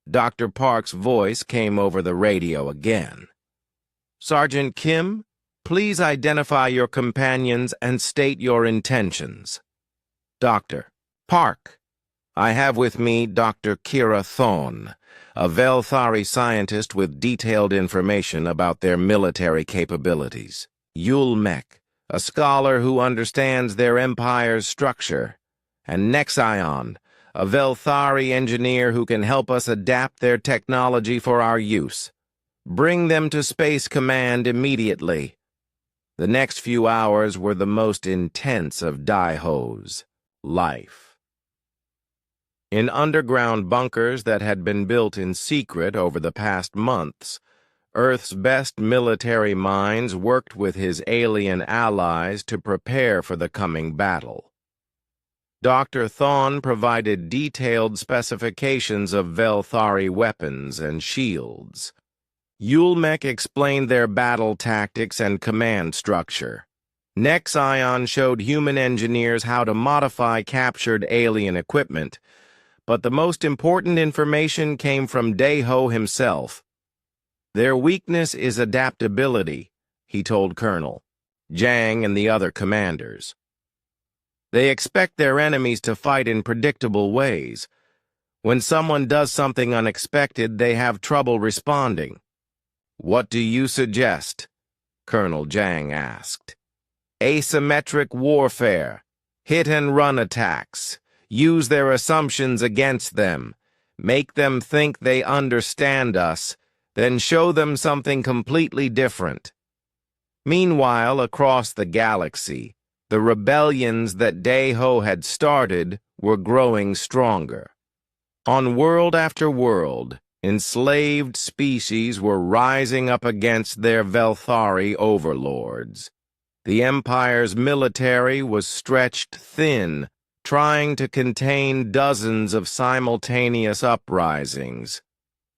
Dr. Park's voice came over the radio again. "Sergeant Kim, please identify your companions and state your intentions." "Dr. Park, I have with me Dr. Kira Thon, a Velthari scientist with detailed information about their military capabilities. Yulmek, a scholar who understands their empire's structure. And Nexion, a Velthari engineer who can help us adapt their technology for our use. Bring them to Space Command immediately." The next few hours were the most intense of Dae-ho's life. In underground bunkers that had been built in secret over the past months, Earth's best military minds worked with his alien allies to prepare for the coming battle. Dr. Thon provided detailed specifications of Velthari weapons and shields. Yulmek explained their battle tactics and command structure. Nexion showed human engineers how to modify captured alien equipment, but the most important information came from Dae-ho himself. "Their weakness is adaptability," he told Colonel Jang and the other commanders. "They expect their enemies to fight in predictable ways. When someone does something unexpected, they have trouble responding." "What do you suggest?" Colonel Jang asked. "Asymmetric warfare, hit-and-run attacks. Use their assumptions against them. Make them think they understand us, then show them something completely different." Meanwhile, across the galaxy, the rebellions that Dae-ho had started were growing stronger. On world after world, enslaved species were rising up against their Velthari overlords. The Empire's military was stretched thin, trying to contain dozens of simultaneous uprisings.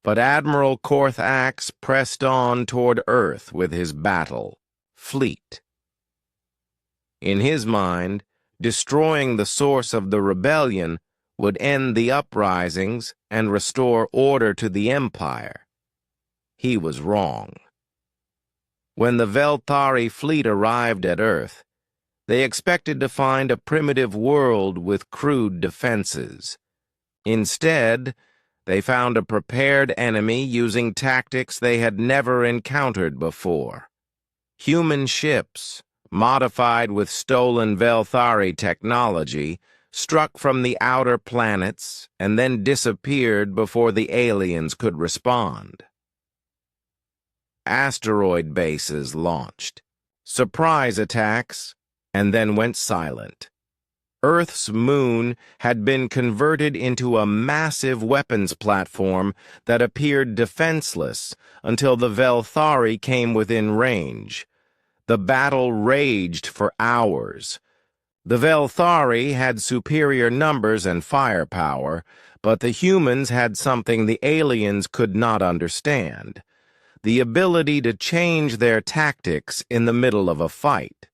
But Admiral Korth-Ax pressed on toward Earth with his battle fleet. In his mind, destroying the source of the rebellion would end the uprisings and restore order to the Empire. He was wrong. When the Velthari fleet arrived at Earth, they expected to find a primitive world with crude defenses. Instead, they found a prepared enemy using tactics they had never encountered before. Human ships, modified with stolen Velthari technology, struck from the outer planets and then disappeared before the aliens could respond. Asteroid bases launched, surprise attacks, and then went silent. Earth's moon had been converted into a massive weapons platform that appeared defenseless until the Velthari came within range. The battle raged for hours. The Velthari had superior numbers and firepower, but the humans had something the aliens could not understand: the ability to change their tactics in the middle of a fight.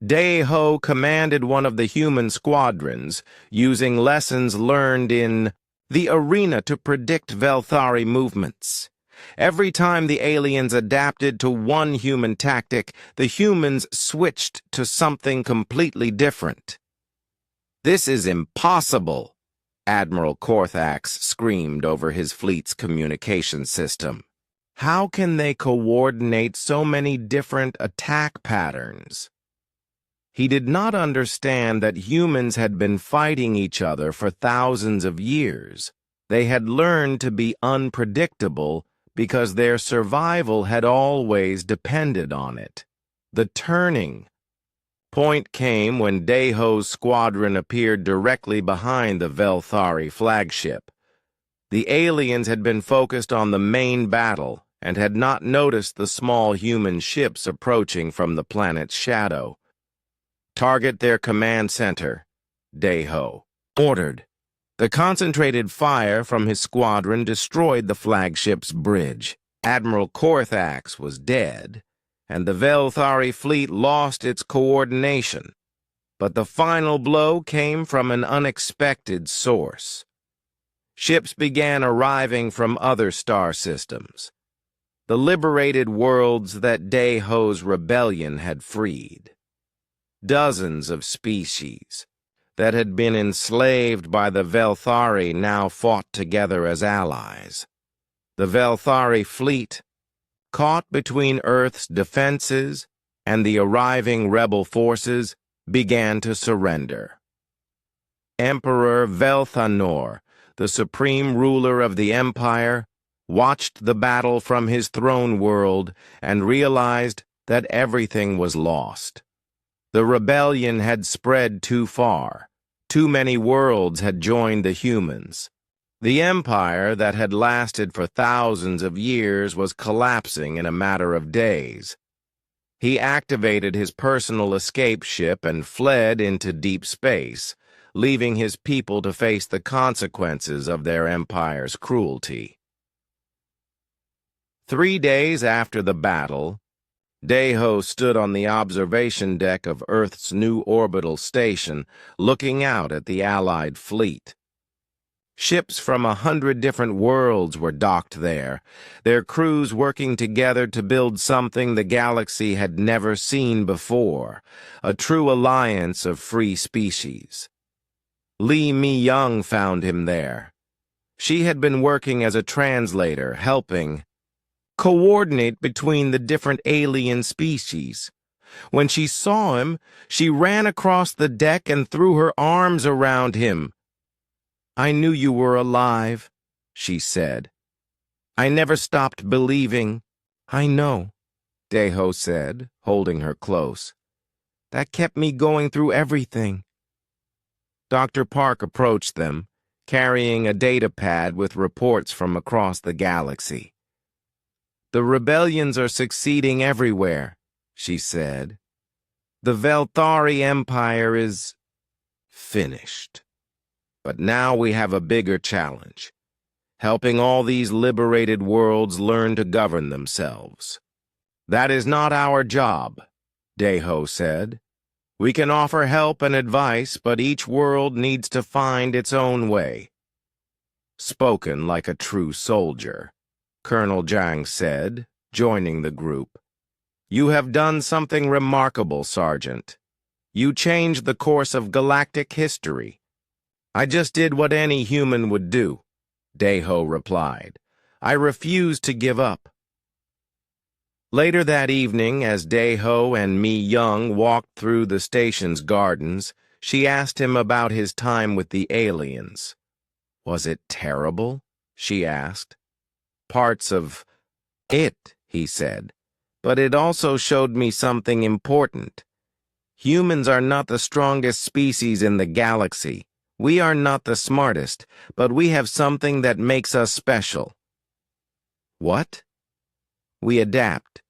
Day-Ho commanded one of the human squadrons, using lessons learned in the arena to predict Velthari movements. Every time the aliens adapted to one human tactic, the humans switched to something completely different. "This is impossible," Admiral Korthax screamed over his fleet's communication system. "How can they coordinate so many different attack patterns?" He did not understand that humans had been fighting each other for thousands of years. They had learned to be unpredictable because their survival had always depended on it. The turning point came when Day-Ho's squadron appeared directly behind the Velthari flagship. The aliens had been focused on the main battle and had not noticed the small human ships approaching from the planet's shadow. "Target their command center," Day-Ho ordered. The concentrated fire from his squadron destroyed the flagship's bridge. Admiral Korthax was dead, and the Velthari fleet lost its coordination. But the final blow came from an unexpected source. Ships began arriving from other star systems, the liberated worlds that Day-Ho's rebellion had freed. Dozens of species that had been enslaved by the Velthari now fought together as allies. The Velthari fleet, caught between Earth's defenses and the arriving rebel forces, began to surrender. Emperor Velthanor, the supreme ruler of the Empire, watched the battle from his throne world and realized that everything was lost. The rebellion had spread too far. Too many worlds had joined the humans. The empire that had lasted for thousands of years was collapsing in a matter of days. He activated his personal escape ship and fled into deep space, leaving his people to face the consequences of their empire's cruelty. 3 days after the battle, Day-Ho stood on the observation deck of Earth's new orbital station, looking out at the Allied fleet. Ships from 100 different worlds were docked there, their crews working together to build something the galaxy had never seen before, a true alliance of free species. Li Mi-young found him there. She had been working as a translator, helping coordinate between the different alien species. When she saw him, she ran across the deck and threw her arms around him. "I knew you were alive," she said. "I never stopped believing." "I know," Day-Ho said, holding her close. "That kept me going through everything." Dr. Park approached them, carrying a data pad with reports from across the galaxy. "The rebellions are succeeding everywhere," she said. "The Velthari Empire is finished. But now we have a bigger challenge, helping all these liberated worlds learn to govern themselves. That is not our job," Day-Ho said. We can offer help and advice, but each world needs to find its own way. Spoken like a true soldier, Colonel Zhang said, joining the group. You have done something remarkable, Sergeant. You changed the course of galactic history. I just did what any human would do, Daeho replied. I refuse to give up. Later that evening, as Daeho and Mi Young walked through the station's gardens, she asked him about his time with the aliens. Was it terrible? She asked. Parts of it, he said, but it also showed me something important. Humans are not the strongest species in the galaxy. We are not the smartest, but we have something that makes us special. What? We adapt.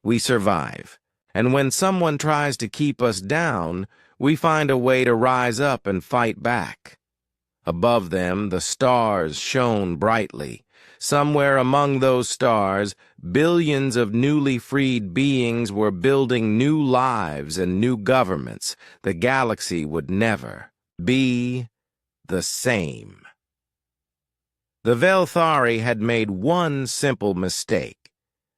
We survive. And when someone tries to keep us down, we find a way to rise up and fight back. Above them, the stars shone brightly. Somewhere among those stars, billions of newly freed beings were building new lives and new governments. The galaxy would never be the same. The Velthari had made one simple mistake.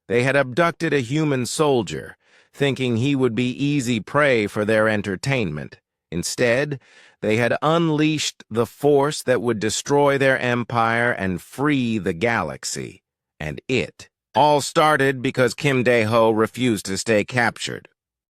They had abducted a human soldier, thinking he would be easy prey for their entertainment. Instead, they had unleashed the force that would destroy their empire and free the galaxy. And it all started because Kim Daeho refused to stay captured.